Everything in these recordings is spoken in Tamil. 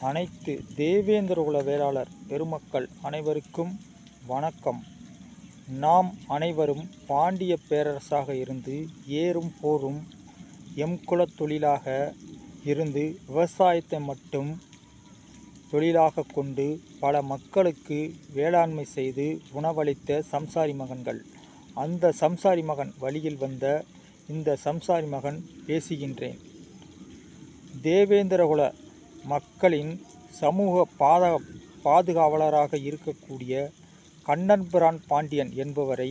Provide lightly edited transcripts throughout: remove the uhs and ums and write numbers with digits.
அனைத்து தேவேந்திரகுல வேளாளர் பெருமக்கள் அனைவருக்கும் வணக்கம். நாம் அனைவரும் பாண்டிய பேரரசாக இருந்து ஏறும் போரும் எம் குலத் தொழிலாக இருந்து விவசாயத்தை மட்டும் தொழிலாக கொண்டு பல மக்களுக்கு வேளாண்மை செய்து உணவளித்த சம்சாரி மகன்கள். அந்த சம்சாரி மகன் வழியில் வந்த இந்த சம்சாரி மகன் பேசுகின்றேன். தேவேந்திரகுல மக்களின் சமூக பாதுகாவலராக இருக்கக்கூடிய கண்ணபிரான் பாண்டியன் என்பவரை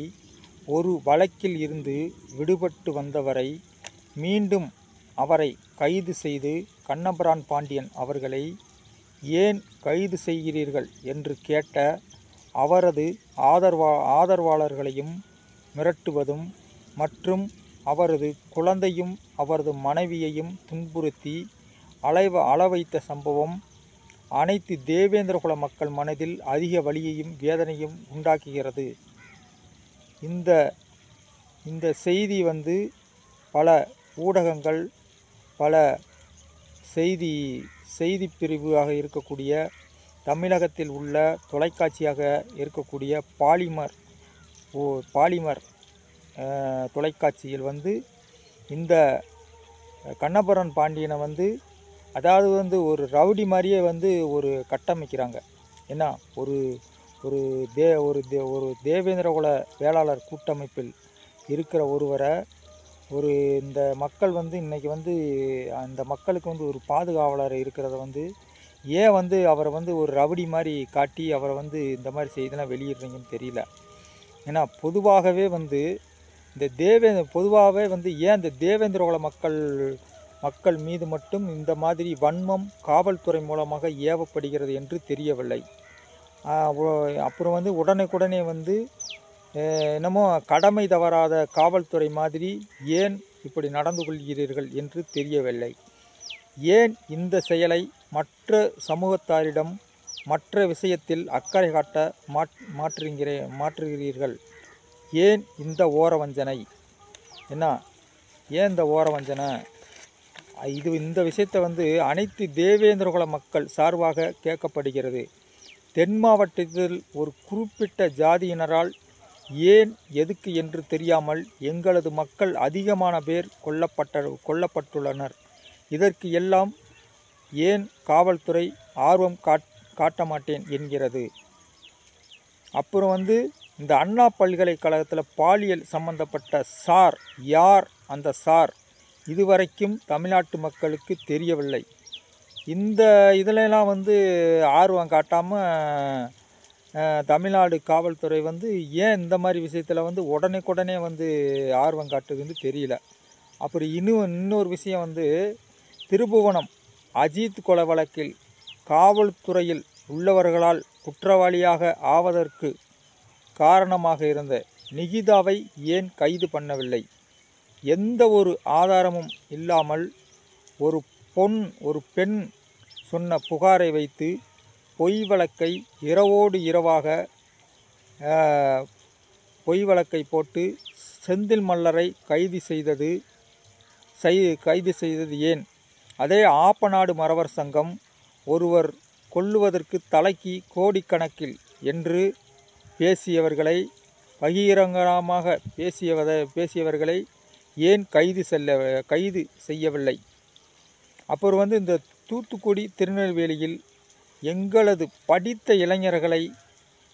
ஒரு வழக்கில் இருந்து விடுபட்டு வந்தவரை மீண்டும் அவரை கைது செய்து கண்ணபிரான் பாண்டியன் அவர்களை ஏன் கைது செய்கிறீர்கள் என்று கேட்ட அவரது ஆதரவாளர்களையும் மிரட்டுவதும் மற்றும் அவரது குழந்தையும் அவரது மனைவியையும் துன்புறுத்தி அள வைத்த சம்பவம் அனைத்து தேவேந்திரகுல மக்கள் மனதில் அதிக வலியையும் வேதனையும் உண்டாக்குகிறது. இந்த செய்தி பல ஊடகங்கள், பல செய்தி பிரிவாக இருக்கக்கூடிய தமிழகத்தில் உள்ள தொலைக்காட்சியாக இருக்கக்கூடிய பாலிமர் தொலைக்காட்சியில் இந்த கண்ணபிரான் பாண்டியனை அதாவது ஒரு ரவுடி மாதிரியே ஒரு கட்டமைக்கிறாங்க. ஏன்னா ஒரு தேவேந்திரகுல வேளாளர் கூட்டமைப்பில் இருக்கிற ஒருவரை இந்த மக்கள் இன்றைக்கி அந்த மக்களுக்கு ஒரு பாதுகாவலர் இருக்கிறத ஏன் அவரை ஒரு ரவுடி மாதிரி காட்டி அவரை இந்த மாதிரி செய்திலாம் வெளியிடுறீங்கன்னு தெரியல. ஏன்னா பொதுவாகவே பொதுவாகவே ஏன் இந்த தேவேந்திரகுல மக்கள் மீது மட்டும் இந்த மாதிரி வன்மம் காவல்துறை மூலமாக ஏவப்படுகிறது என்று தெரியவில்லை. அப்புறம் உடனுக்குடனே என்னமோ கடமை தவறாத காவல்துறை மாதிரி ஏன் இப்படி நடந்து கொள்கிறீர்கள் என்று தெரியவில்லை. ஏன் இந்த செயலை மற்ற சமூகத்தாரிடம் மற்ற விஷயத்தில் அக்கறை காட்ட மாற்றுகிறீர்கள்? ஏன் இந்த ஓரவஞ்சனை? ஏன் இந்த ஓரவஞ்சனை? இந்த விஷயத்தை அனைத்து தேவேந்திரகுல மக்கள் சார்பாக கேட்கப்படுகிறது. தென் மாவட்டத்தில் ஒரு குறிப்பிட்ட ஜாதியினரால் ஏன் எதுக்கு என்று தெரியாமல் எங்களது மக்கள் அதிகமான பேர் கொல்லப்பட்டுள்ளனர். இதற்கு எல்லாம் ஏன் காவல்துறை ஆர்வம் காட்ட மாட்டேன் என்கிறது? அப்புறம் இந்த அண்ணா பல்கலைக்கழகத்தில் பாலியல் சம்பந்தப்பட்ட சார் யார்? அந்த சார் இதுவரைக்கும் தமிழ்நாட்டு மக்களுக்கு தெரியவில்லை. இந்த இதிலெல்லாம் ஆர்வம் காட்டாமல் தமிழ்நாடு காவல்துறை ஏன் இந்த மாதிரி விஷயத்தில் உடனே ஆர்வம் காட்டுதுன்னு தெரியல. அப்புறம் இன்னொரு விஷயம் திருபுவனம் அஜித் கொலை வழக்கில் காவல்துறையில் உள்ளவர்களால் குற்றவாளியாக ஆவதற்கு காரணமாக இருந்த நிகிதாவை ஏன் கைது பண்ணவில்லை? எந்த ஒரு ஆதாரமும் இல்லாமல் ஒரு பெண் சொன்ன புகாரை வைத்து பொய் வழக்கை இரவோடு இரவாக பொய் வழக்கை போட்டு செந்தில் மல்லரை கைது செய்தது ஏன்? அதே ஆப்பநாடு மறவர் சங்கம் ஒருவர் கொல்லுவதற்கு தலைக்கு கோடிக்கணக்கில் என்று பேசியவர்களை பகிரங்கமாக பேசியவர்களை ஏன் கைது செய்யவில்லை? அப்புறம் இந்த தூத்துக்குடி திருநெல்வேலியில் எங்களது படித்த இளைஞர்களை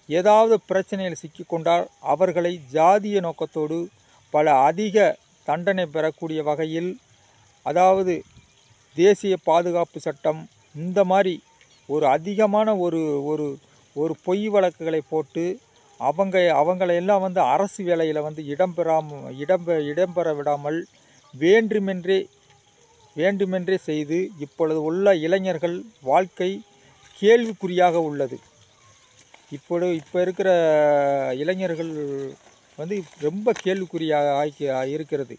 ஏதாவது பிரச்சனையில் சிக்கிக்கொண்டால் அவர்களை ஜாதிய நோக்கத்தோடு பல அதிக தண்டனை பெறக்கூடிய வகையில், அதாவது தேசிய பாதுகாப்பு சட்டம் இந்த மாதிரி ஒரு அதிகமான ஒரு பொய் வழக்குகளை போட்டு அவங்களையெல்லாம் அரசு வேலையில் இடம்பெற விடாமல் வேண்டுமென்றே செய்து இப்பொழுது உள்ள இளைஞர்கள் வாழ்க்கை கேள்விக்குறியாக உள்ளது. இப்போ இருக்கிற இளைஞர்கள் ரொம்ப கேள்விக்குறியாக இருக்கிறது.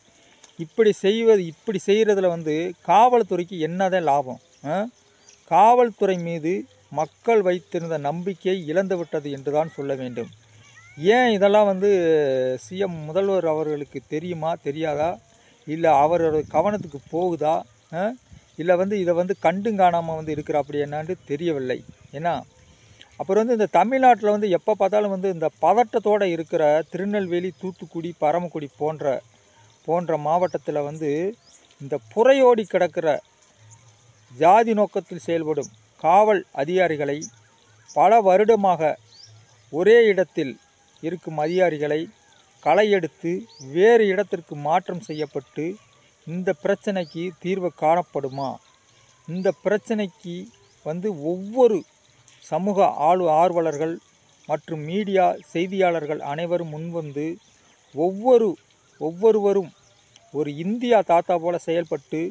இப்படி செய்கிறதுல காவல்துறைக்கு என்னதான் லாபம்? காவல்துறை மீது மக்கள் வைத்திருந்த நம்பிக்கை இழந்து விட்டது என்று தான் சொல்ல வேண்டும். ஏன் இதெல்லாம் சிஎம் முதல்வர் அவர்களுக்கு தெரியுமா தெரியாதா? இல்லை அவரோட கவனத்துக்கு போகுதா? இல்லை வந்து இதை வந்து கண்டும் காணாமல் வந்து இருக்கிறாப்படி என்னான்னு தெரியவில்லை. ஏன்னா அப்புறம் வந்து இந்த தமிழ்நாட்டில் வந்து எப்போ பார்த்தாலும் வந்து இந்த பதட்டத்தோடு இருக்கிற திருநெல்வேலி, தூத்துக்குடி, பரமக்குடி போன்ற மாவட்டத்தில் வந்து இந்த புறையோடி கிடக்கிற ஜாதி நோக்கத்தில் செயல்படும் காவல் அதிகாரிகளை பல வருடமாக ஒரே இடத்தில் இருக்கும் அதிகாரிகளை களையெடுத்து வேறு இடத்திற்கு மாற்றம் செய்யப்பட்டு இந்த பிரச்சனைக்கு தீர்வு காணப்படுமா? இந்த பிரச்சனைக்கு வந்து ஒவ்வொரு சமூக ஆர்வலர்கள் மற்றும் மீடியா செய்தியாளர்கள் அனைவரும் முன்வந்து ஒவ்வொருவரும் ஒரு இந்தியா தாத்தா போல செயல்பட்டு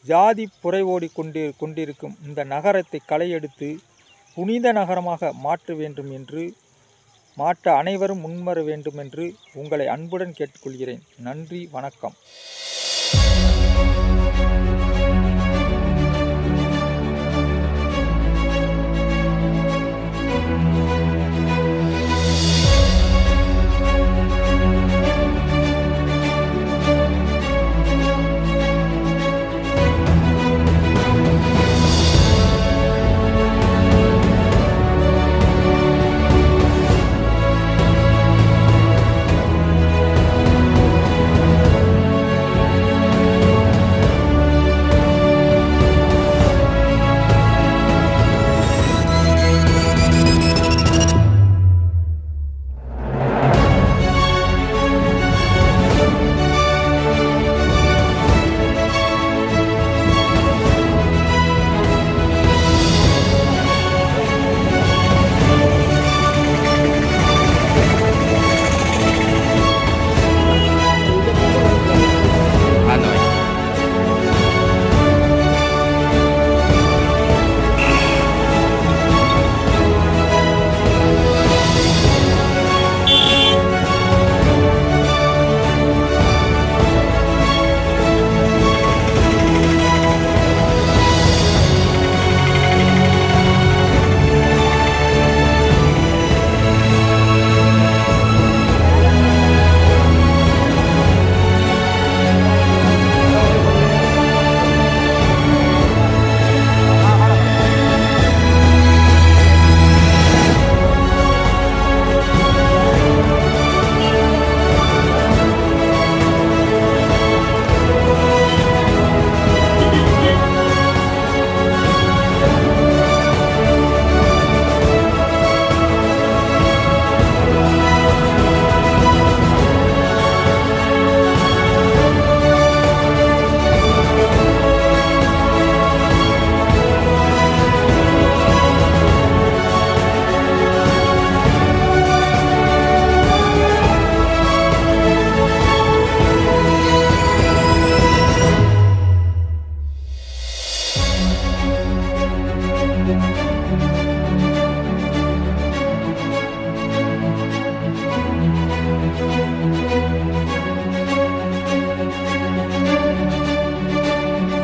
ஜாதி புரைவோடி கொண்டிருக்கும் இந்த நகரத்தை களையெடுத்து புனித நகரமாக மாற்ற அனைவரும் முன்வர வேண்டும் என்று உங்களை அன்புடன் கேட்டுக்கொள்கிறேன். நன்றி, வணக்கம்.